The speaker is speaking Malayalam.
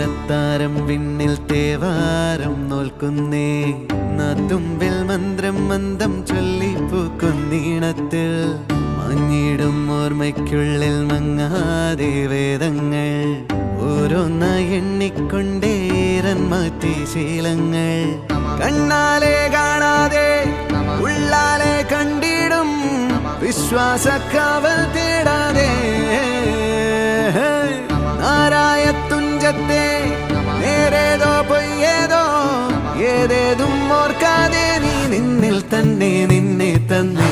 അത്താരം വിണ്ണിൽ തേവാരം നോൽക്കുന്നേ നാത്തുമ്പിൽ മന്ത്രം മന്ദം ചൊല്ലിപ്പൂക്കുന്നീണത്തിൽ മഞ്ഞിടും ഓർമ്മയ്ക്കുള്ളിൽ മങ്ങാതെ വേദങ്ങൾ ഓരോന്നായി എണ്ണിക്കൊണ്ടേരൻ മാറ്റി ശീലങ്ങൾ കണ്ണാലെ കാണാതെ ഉള്ളാലെ കണ്ടിടും വിശ്വാസക്കാവൽ തേടാതെ നാരായ തുഞ്ചത്തെ നേരേതോ പൊയ്യേതോ ഏതേതും ഓർക്കാതെ നീ നിന്നിൽ തന്നെ നിന്നെ തന്നെ